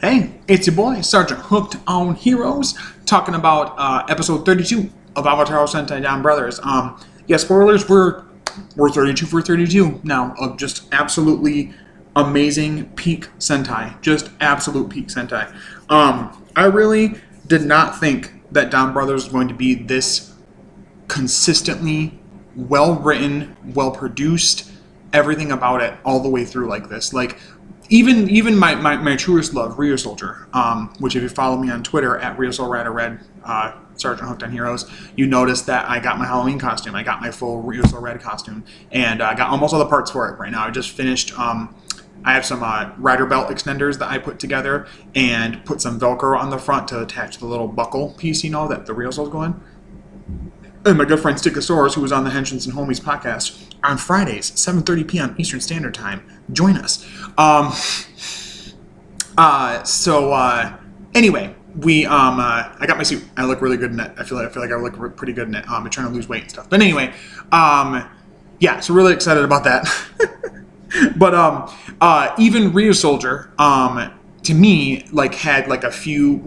Hey, it's your boy, Sergeant Hooked on Heroes, talking about episode 32 of Avataro Sentai DonBrothers. Yeah, spoilers, we're 32 for 32 now of just absolutely amazing peak Sentai. Just absolute peak Sentai. I really did not think that DonBrothers was going to be this consistently well written, well produced, everything about it all the way through like this. Like even my truest love, Rio Soldier, which if you follow me on Twitter at RioSoulRadARed, Sergeant Hooked on Heroes, you notice that I got my Halloween costume. I got my full Rio Soul Red costume, and I got almost all the parts for it right now. I just finished. I have some rider belt extenders that I put together and put some Velcro on the front to attach the little buckle piece, you know, that the Rio Soul's going. And my good friend Stickosaurus, who was on the Henshins and Homies podcast on Fridays, 7:30 p.m. Eastern Standard Time. Join us. Anyway, I got my suit. I look really good in it. I feel like I look pretty good in it. I'm trying to lose weight and stuff. But anyway, yeah, so really excited about that. But even Rio Soldier, to me, like had like a few,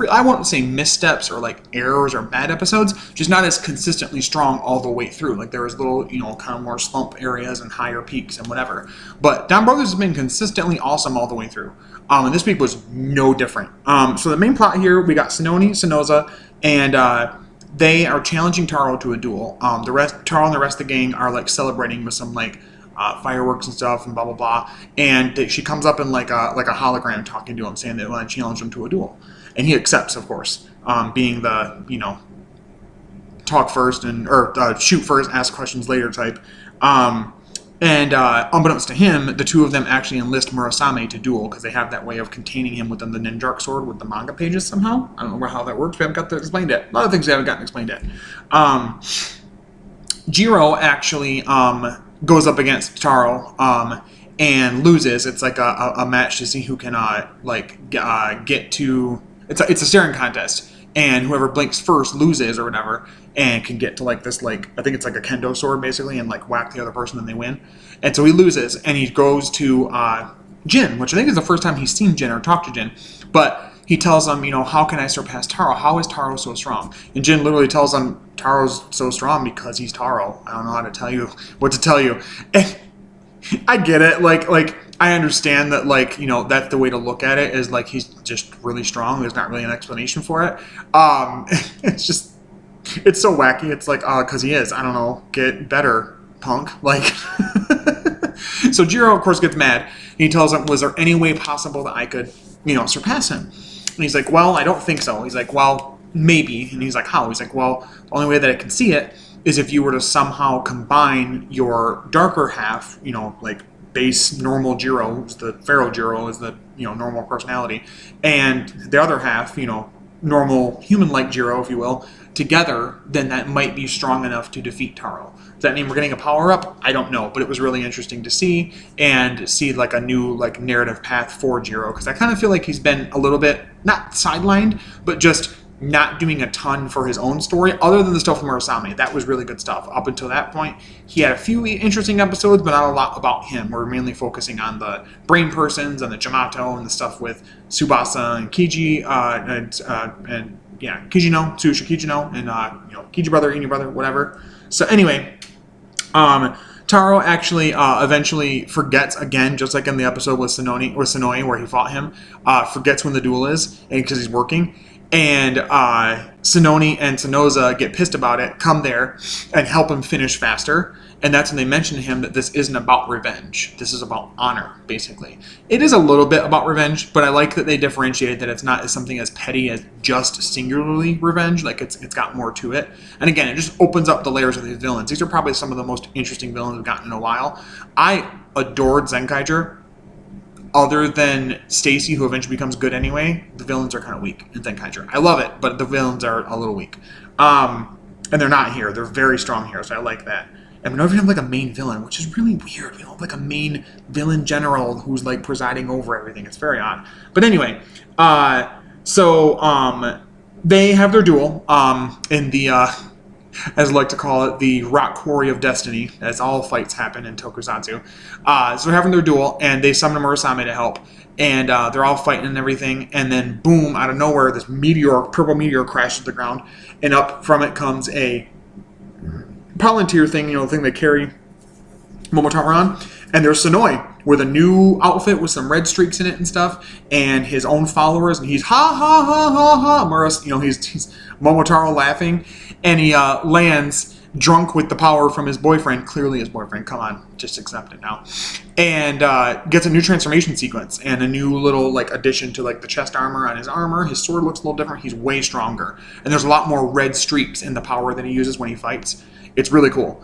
I won't say missteps or like errors or bad episodes, just not as consistently strong all the way through. Like there was little, kind of more slump areas and higher peaks and whatever. But DonBrothers has been consistently awesome all the way through. And this week was no different. So the main plot here, we got Senoni, Senoza, and they are challenging Taro to a duel. Taro and the rest of the gang are like celebrating with some like fireworks and stuff and blah blah blah, and she comes up in like a hologram talking to him, saying they want to challenge him to a duel, and he accepts, of course, being the talk first or shoot first, ask questions later type. And unbeknownst to him, the two of them actually enlist Murasame to duel because they have that way of containing him within the Ninjak sword with the manga pages somehow. I don't know how that works. We haven't got that explained yet. A lot of things we haven't gotten explained yet. Jiro actually goes up against Taro and loses. It's like a match to see who can get to. It's a staring contest, and whoever blinks first loses or whatever, and can get to like this I think it's like a kendo sword basically, and like whack the other person, and they win. And so he loses, and he goes to Jin, which I think is the first time he's seen Jin or talked to Jin, but. He tells him, how can I surpass Taro? How is Taro so strong? And Jin literally tells him, Taro's so strong because he's Taro. I don't know how to tell you what to tell you. And I get it. Like I understand that, that's the way to look at it, is like he's just really strong. There's not really an explanation for it. It's so wacky. It's like, because he is. I don't know. Get better, punk. So Jiro, of course, gets mad. And he tells him, was there any way possible that I could, surpass him? And he's like, well, I don't think so. He's like, well, maybe. And he's like, how? He's like, well, the only way that I can see it is if you were to somehow combine your darker half, like base normal Jiro, who's the Pharaoh Jiro, is the, normal personality, and the other half, normal human-like Jiro, if you will, together, then that might be strong enough to defeat Taro. Does that mean we're getting a power-up? I don't know, but it was really interesting to see, and see like a new narrative path for Jiro, because I kind of feel like he's been a little bit, not sidelined, but just not doing a ton for his own story, other than the stuff from Murasame. That was really good stuff. Up until that point, he had a few interesting episodes, but not a lot about him. We're mainly focusing on the brain persons and the Jamato and the stuff with Tsubasa and Kiji, Kijino, Tsusha Kijino, and Kiji brother, Ini brother, whatever. So anyway, Taro actually eventually forgets again, just like in the episode with Senoi where he fought him, forgets when the duel is, and because he's working. And Senoni and Senoza get pissed about it, come there, and help him finish faster. And that's when they mention to him that this isn't about revenge. This is about honor, basically. It is a little bit about revenge, but I like that they differentiate that it's not as something as petty as just singularly revenge. Like, it's got more to it. And again, it just opens up the layers of these villains. These are probably some of the most interesting villains we've gotten in a while. I adored Zenkaiger. Other than Stacy, who eventually becomes good anyway, the villains are kind of weak in Zenkaiger. I love it, but the villains are a little weak. And they're not here. They're very strong here, so I like that. And we don't even have like a main villain, which is really weird. We don't have like a main villain general who's like presiding over everything. It's very odd. But anyway, they have their duel in the as I like to call it, the rock quarry of destiny, as all fights happen in Tokusatsu. So they're having their duel, and they summon Murasame to help. and they're all fighting and everything, and then boom, out of nowhere, this purple meteor crashes to the ground, and up from it comes a Palantir thing, the thing they carry Momotaro on, and there's Senoi with a new outfit with some red streaks in it and stuff, and his own followers, and he's ha ha ha ha ha, Muras, he's Momotaro laughing, and he lands drunk with the power from his boyfriend, clearly his boyfriend, come on, just accept it now, and gets a new transformation sequence and a new little addition to the chest armor on his armor. His sword looks a little different. He's way stronger, and there's a lot more red streaks in the power that he uses when he fights. It's really cool.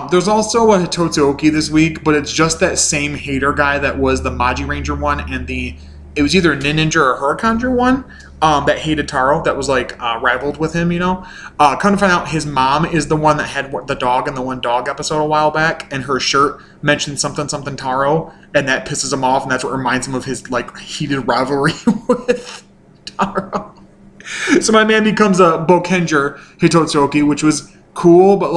There's also a Totsuoki this week, but it's just that same hater guy that was the Maji Ranger one, and it was either Ninja or Huracaner one that hated Taro, that was rivaled with him, Come to find out, his mom is the one that had the dog in the one dog episode a while back, and her shirt mentioned something Taro, and that pisses him off, and that's what reminds him of his heated rivalry with Taro. So my man becomes a Bokenger Hitotsuki, which was cool, but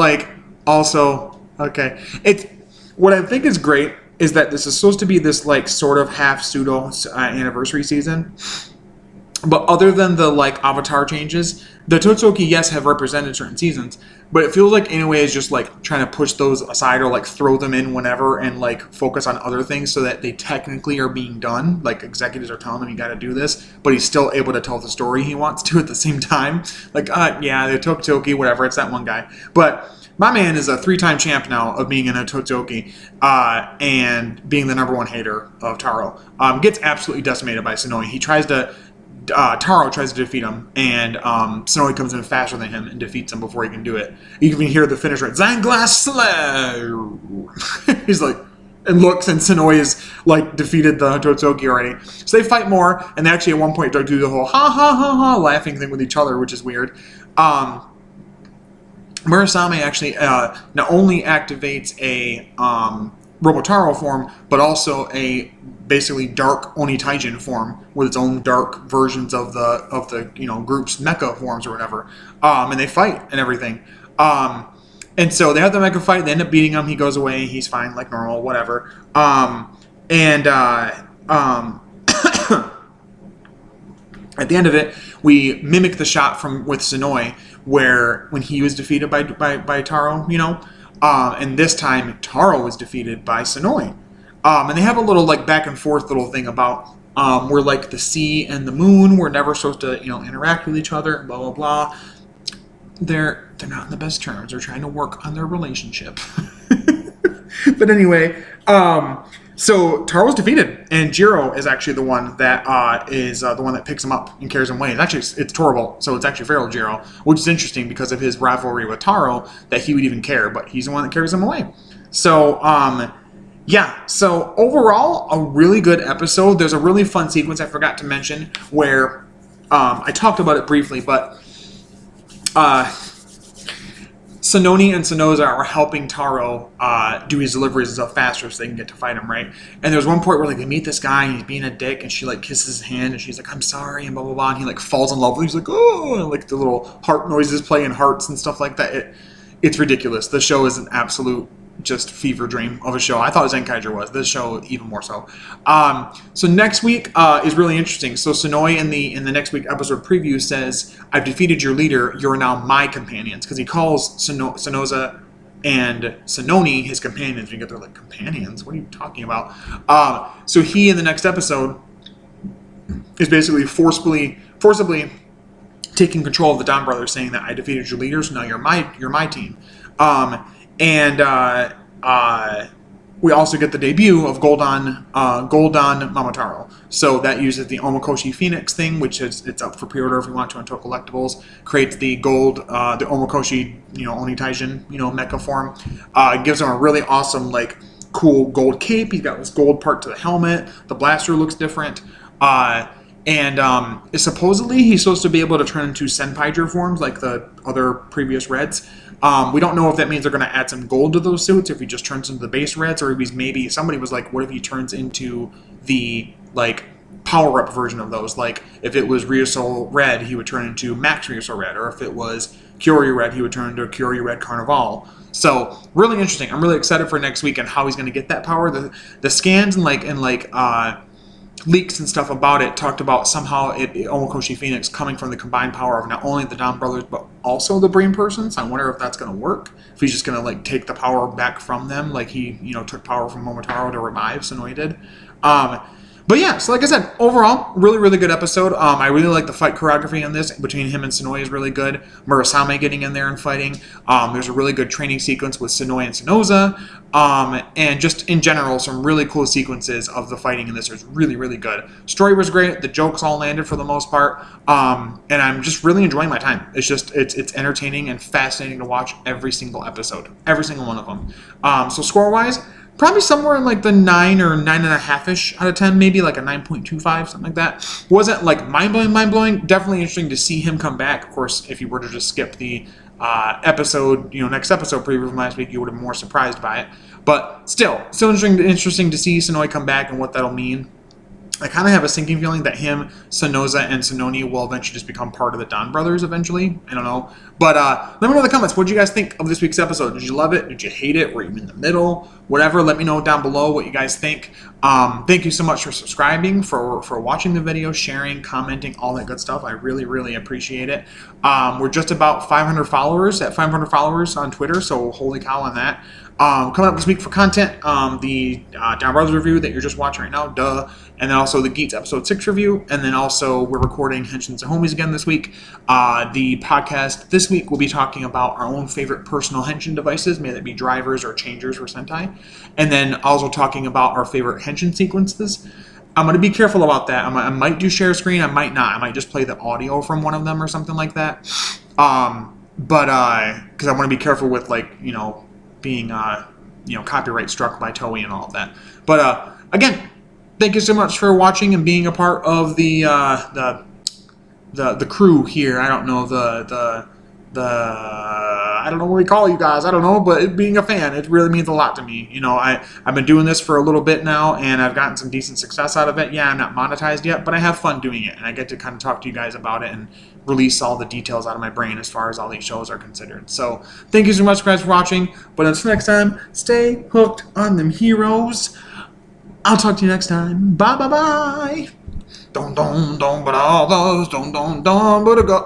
also okay. It's what I think is great is that this is supposed to be this sort of half pseudo anniversary season, but other than the avatar changes, the Totsuki, yes, have represented certain seasons, but it feels like anyway is just trying to push those aside or throw them in whenever and focus on other things so that they technically are being done. Executives are telling him you got to do this, but he's still able to tell the story he wants to at the same time. Yeah, the Totsuki, whatever, it's that one guy. But my man is a 3-time champ now of being in a Totsuki and being the #1 hater of Taro. Gets absolutely decimated by Senoi. Taro tries to defeat him, and Senoi comes in faster than him and defeats him before he can do it. You can even hear the finisher, Zanglass Slay! He's and looks, and Senoi is defeated the Totsuki already. So they fight more, and they actually at one point do the whole ha ha ha ha laughing thing with each other, which is weird. Murasame actually not only activates a Robotaro form, but also a basically dark Oni Taijin form with its own dark versions of the group's mecha forms or whatever. And they fight and everything. And so they have the mecha fight. They end up beating him. He goes away. He's fine, like normal, whatever. At the end of it, we mimic the shot with Senoi, where when he was defeated by Taro, and this time Taro was defeated by Senoi. And they have a little back and forth little thing about where the sea and the moon were never supposed to interact with each other, blah blah blah. They're not in the best terms. They're trying to work on their relationship. But anyway, so Taro's defeated, and Jiro is actually the one that is the one that picks him up and carries him away. It's Torvald, so it's actually feral Jiro, which is interesting because of his rivalry with Taro that he would even care, but he's the one that carries him away. So, yeah, so overall, a really good episode. There's a really fun sequence I forgot to mention where I talked about it briefly, but Sononi and Sonoza are helping Taro do his deliveries and stuff faster so they can get to fight him, right? And there's one point where they meet this guy and he's being a dick, and she kisses his hand and she's like, I'm sorry, and blah blah blah, and he falls in love with her. He's like, oh, and the little heart noises play and hearts and stuff like that. It's ridiculous. The show is an absolute just fever dream of a show. I thought Zenkaiger was. This show even more so. So next week is really interesting. So Senoi in the next week episode preview says, I've defeated your leader. You're now my companions. Because he calls Sonoza and Senoni his companions. You get their companions. What are you talking about? So he in the next episode is basically forcibly taking control of the DonBrothers, saying that I defeated your leaders. Now you're my team. We also get the debut of Goldan Momotaro. So that uses the Omokoshi Phoenix thing, which it's up for pre-order if you want to on Toa Collectibles. Creates the gold, the Omokoshi, Oni Taijin, mecha form. Gives him a really awesome, cool gold cape. He's got this gold part to the helmet. The blaster looks different. Supposedly he's supposed to be able to turn into Senpaiger forms like the other previous Reds. We don't know if that means they're going to add some gold to those suits, if he just turns into the base Reds, or if maybe somebody was like, what if he turns into the power-up version of those? If it was Ryusou Red, he would turn into Max Ryusou Red, or if it was Kyoryu Red, he would turn into Kyoryu Red Carnival. So really interesting. I'm really excited for next week and how he's going to get that power. The scans and leaks and stuff about it talked about somehow Omokoshi Phoenix coming from the combined power of not only the Don Brothers but also the Brain Person. So I wonder if that's going to work. If he's just going to like take the power back from them, like he took power from Momotaro to revive Sonoi did. But yeah, so like I said, overall, really, really good episode. I really like the fight choreography in this between him and Sonoi is really good. Murasame getting in there and fighting. There's a really good training sequence with Sonoi and Sonoza. And just in general, some really cool sequences of the fighting in this is really, really good. Story was great. The jokes all landed for the most part. And I'm just really enjoying my time. It's just, it's entertaining and fascinating to watch every single episode. Every single one of them. So score-wise, probably somewhere in like the 9 or 9.5-ish out of 10, maybe like a 9.25, something like that. Wasn't like mind-blowing. Definitely interesting to see him come back. Of course, if you were to just skip the episode, next episode preview from last week, you would have been more surprised by it. But still interesting to see Sonoi come back and what that'll mean. I kind of have a sinking feeling that him, Sonoza, and Sononi will eventually just become part of the Don Brothers eventually. I don't know. But let me know in the comments. What did you guys think of this week's episode? Did you love it? Did you hate it? Were you in the middle? Whatever. Let me know down below what you guys think. Thank you so much for subscribing, for watching the video, sharing, commenting, all that good stuff. I really, really appreciate it. We're just about 500 followers, at 500 followers on Twitter, so holy cow on that. Coming up this week for content, the Don Brothers review that you're just watching right now, duh, and then also the Geats episode 6 review, and then also we're recording Henshins and Homies again this week. The podcast this week will be talking about our own favorite personal Henshin devices, may that be drivers or changers for Sentai, and then also talking about our favorite Henshin sequences. I'm going to be careful about that. I might do share screen, I might not. I might just play the audio from one of them or something like that. But because I want to be careful with, like, being copyright struck by Toei and all of that. But again, thank you so much for watching and being a part of the crew here. I don't know I don't know what we call you guys. I don't know, but being a fan, it really means a lot to me. I've been doing this for a little bit now, and I've gotten some decent success out of it. Yeah, I'm not monetized yet, but I have fun doing it, and I get to kind of talk to you guys about it and release all the details out of my brain as far as all these shows are considered. So thank you so much, guys, for watching. But until next time, stay hooked on them heroes. I'll talk to you next time. Bye, bye, bye. Don, don, don, but all those, don, don, don, but a go.